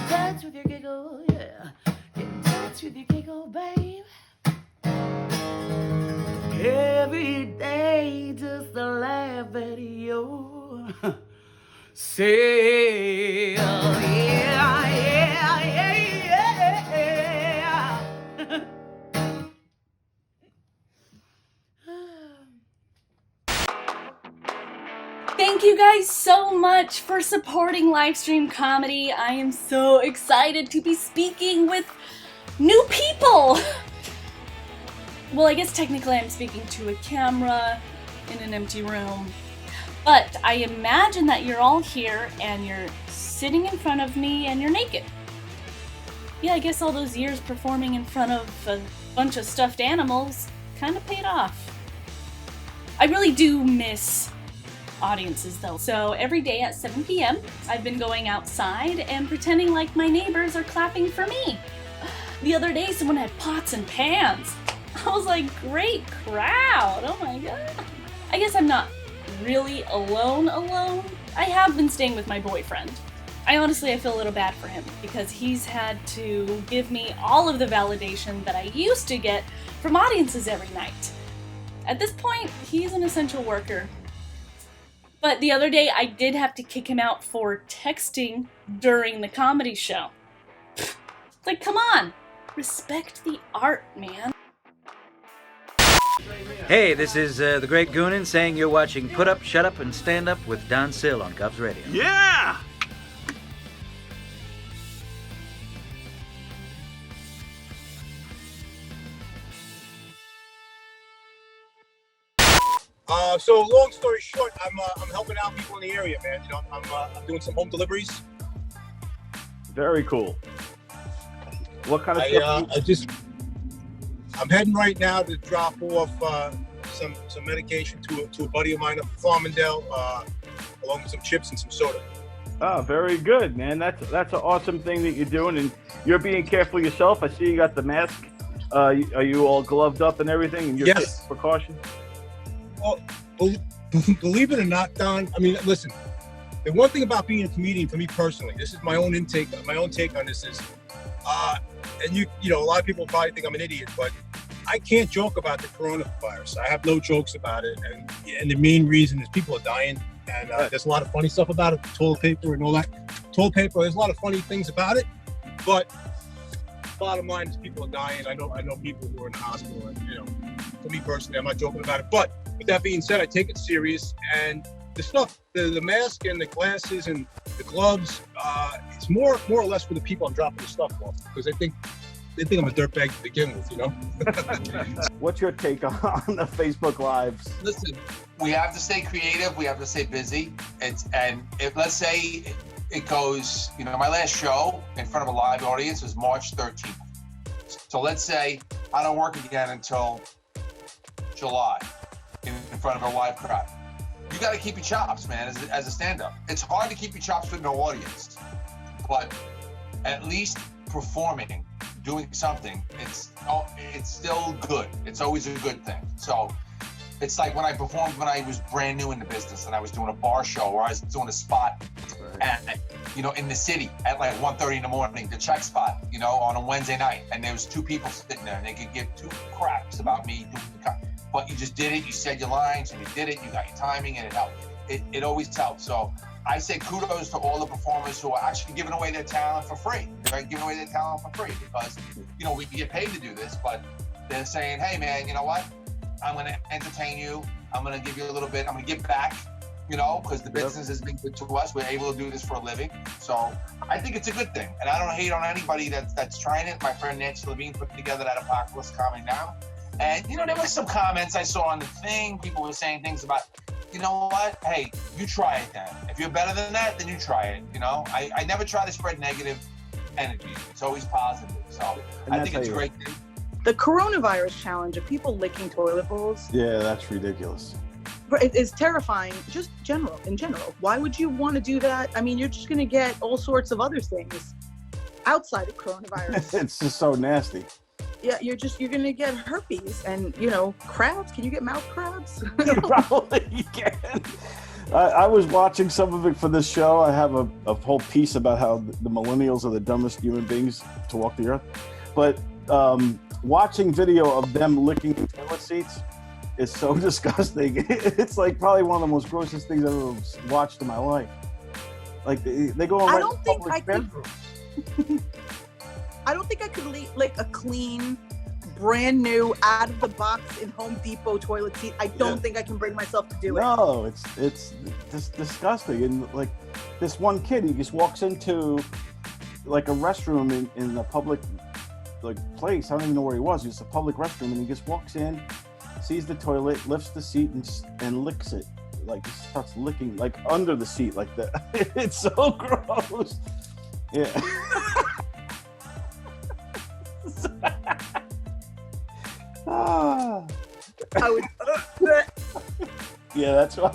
Touch with your giggle, yeah. Get in touch with your giggle, babe. Every day just to laugh at you. Say, yeah, yeah, yeah, yeah. Thank you guys so much for supporting Livestream Comedy. I am so excited to be speaking with new people. Well, I guess technically I'm speaking to a camera in an empty room. But I imagine that you're all here and you're sitting in front of me and you're naked. Yeah, I guess all those years performing in front of a bunch of stuffed animals kind of paid off. I really do miss audiences though. So every day at 7 p.m. I've been going outside and pretending like my neighbors are clapping for me. The other day someone had pots and pans. I was like, great crowd, oh my god. I guess I'm not really alone. I have been staying with my boyfriend. I feel a little bad for him because he's had to give me all of the validation that I used to get from audiences every night. At this point, he's an essential worker. But the other day, I did have to kick him out for texting during the comedy show. It's like, come on, respect the art, man. Hey, this is the Great Goonin saying you're watching Put Up, Shut Up, and Stand Up with Don Sill on Govs Radio. Yeah! So long story short, I'm helping out people in the area, man. You know, I'm doing some home deliveries. Very cool. What kind of stuff? I'm heading right now to drop off some medication to a buddy of mine up in Farmingdale, along with some chips and some soda. Oh, very good, man. That's an awesome thing that you're doing, and you're being careful yourself. I see you got the mask. Are you all gloved up and everything? And you're taking precautions? Well, believe it or not, Don, I mean, listen, the one thing about being a comedian for me personally, this is my own take on this is, and you know, a lot of people probably think I'm an idiot, but I can't joke about the coronavirus. I have no jokes about it. And the main reason is people are dying, and there's a lot of funny stuff about it, toilet paper and all that. Toilet paper, there's a lot of funny things about it, but bottom line is people are dying. I know people who are in the hospital, and, you know, for me personally, I'm not joking about it, but with that being said, I take it serious, and the stuff, the mask and the glasses and the gloves, it's more or less for the people I'm dropping the stuff off, because they think I'm a dirtbag to begin with, you know? What's your take on the Facebook Lives? Listen, we have to stay creative, we have to stay busy, let's say it goes, you know, my last show in front of a live audience was March 13th. So let's say I don't work again until July in front of a live crowd. You got to keep your chops, man, as a stand-up. It's hard to keep your chops with no audience, but at least performing, doing something, it's still good. It's always a good thing. So it's like when I performed when I was brand new in the business and I was doing a bar show or I was doing a spot at, you know, in the city at like 1:30 in the morning, the check spot, you know, on a Wednesday night, and there was two people sitting there and they could give two craps about me doing the but you just did it, you said your lines, and you did it, you got your timing, and it helped. It always helps. So I say kudos to all the performers who are actually giving away their talent for free. They're giving away their talent for free because, you know, we get paid to do this, but they're saying, hey, man, you know what? I'm going to entertain you. I'm going to give you a little bit. I'm going to give back, you know, because the business has been good to us. We're able to do this for a living. So I think it's a good thing. And I don't hate on anybody that's trying it. My friend Nancy Levine put together that Apocalypse Comedy Now. And, you know, there was some comments I saw on the thing. People were saying things about, you know what? Hey, you try it then. If you're better than that, then you try it. You know, I never try to spread negative energy. It's always positive. So I think it's a great thing. The coronavirus challenge of people licking toilet bowls. Yeah, that's ridiculous. It is terrifying, just in general. Why would you want to do that? I mean, you're just going to get all sorts of other things outside of coronavirus. It's just so nasty. Yeah, you're going to get herpes and, you know, crabs. Can you get mouth crabs? Probably you can. I was watching some of it for this show. I have a whole piece about how the millennials are the dumbest human beings to walk the earth. But watching video of them licking toilet seats is so disgusting. It's like probably one of the most grossest things I've ever watched in my life. Like they go on right in the public bedroom. I don't think I could lick a clean, brand new, out of the box in Home Depot toilet seat. I don't think I can bring myself to do it. No, it's just disgusting. And like this one kid, he just walks into like a restroom in a public like place. I don't even know where he was. It's a public restroom, and he just walks in, sees the toilet, lifts the seat, and licks it. Like just starts licking like under the seat like that. It's so gross. Yeah. I would. Yeah, that's what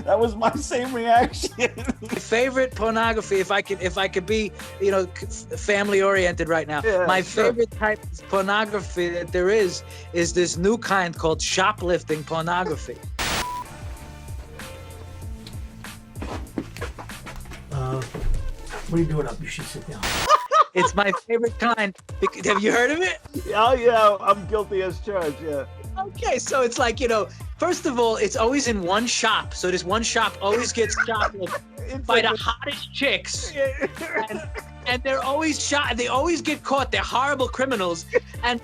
that was my same reaction. Favorite pornography, if I could be, you know, family oriented right now. Yeah, my sure. favorite type of pornography that there is this new kind called shoplifting pornography. What are you doing up? You should sit down. It's my favorite kind. Have you heard of it? Oh yeah, I'm guilty as charged. Yeah. Okay, so it's like, first of all, it's always in one shop. So this one shop always gets shoplifted by the hottest chicks. And they're always shot. They always get caught. They're horrible criminals. And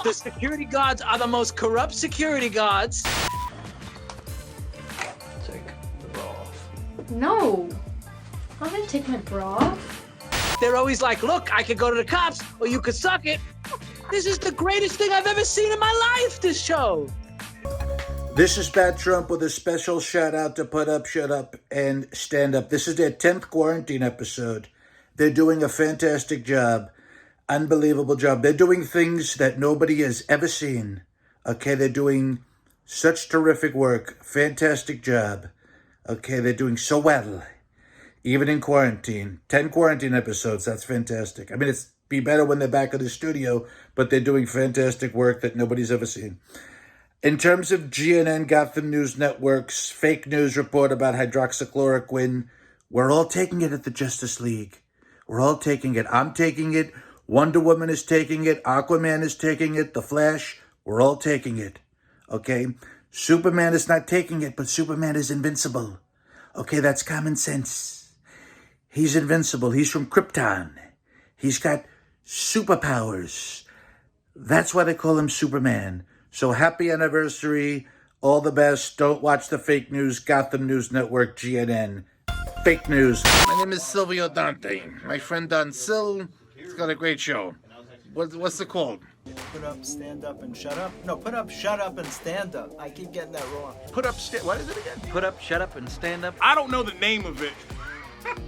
the security guards are the most corrupt security guards. Take the bra off. No. I'm gonna take my bra off. They're always like, look, I could go to the cops or you could suck it. This is the greatest thing I've ever seen in my life, this show. This is Bad Trump with a special shout out to Put Up, Shut Up, and Stand Up. This is their 10th quarantine episode. They're doing a fantastic job. Unbelievable job. They're doing things that nobody has ever seen. Okay, they're doing such terrific work. Fantastic job. Okay, they're doing so well. Even in quarantine. 10 quarantine episodes. That's fantastic. I mean, it's be better when they're back in the studio, but they're doing fantastic work that nobody's ever seen. In terms of GNN, Gotham News Network's fake news report about hydroxychloroquine, we're all taking it at the Justice League. We're all taking it. I'm taking it. Wonder Woman is taking it. Aquaman is taking it. The Flash, we're all taking it. Okay? Superman is not taking it, but Superman is invincible. Okay, that's common sense. He's invincible. He's from Krypton. He's got superpowers. That's why they call him Superman. So happy anniversary. All the best. Don't watch the fake news. Gotham News Network, GNN. Fake news. My name is Silvio Dante. My friend Don Sil, he's got a great show. What's it called? Put up, stand up, and shut up. No, put up, shut up, and stand up. I keep getting that wrong. Put up, what is it again? Put up, shut up, and stand up. I don't know the name of it,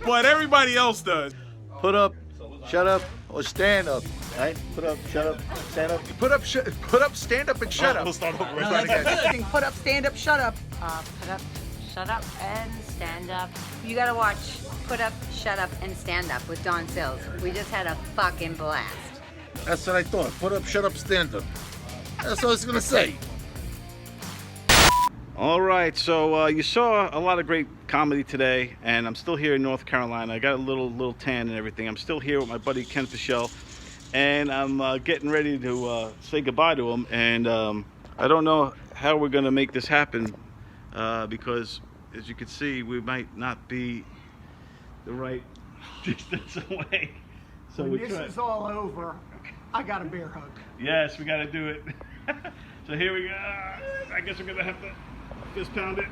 but everybody else does. Put up, shut up, or stand up. Right? Put up, shut up, stand up. Put up, stand up, and shut up. We'll start over. Put up, stand up, shut up. Put up, shut up, and stand up. You gotta watch Put Up, Shut Up, and Stand Up with Don Sills. We just had a fucking blast. That's what I thought. Put up, shut up, stand up. That's what I was gonna say. All right, so you saw a lot of great comedy today, and I'm still here in North Carolina. I got a little tan and everything. I'm still here with my buddy Ken Peschell, and I'm getting ready to say goodbye to him. And I don't know how we're gonna make this happen because, as you can see, we might not be the right distance away. So when we this try. is all over, I got a bear hug. Yes, we got to do it. So here we go. I guess we're gonna have to fist pound it.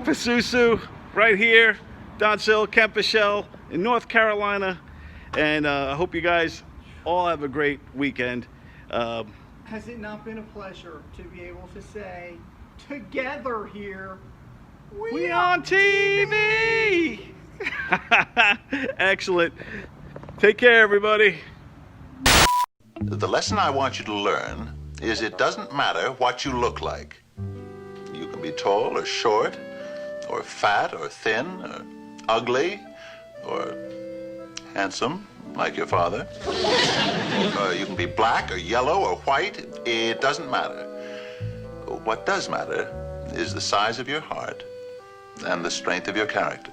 PUSUSU, right here. Don Sil, Ken Peschell in North Carolina, and I hope you guys all have a great weekend. Has it not been a pleasure to be able to say, together here, we on TV? Excellent. Take care, everybody. The lesson I want you to learn is it doesn't matter what you look like. You can be tall or short, or fat or thin, or ugly, or handsome, like your father. You can be black or yellow or white. It doesn't matter. What does matter is the size of your heart and the strength of your character.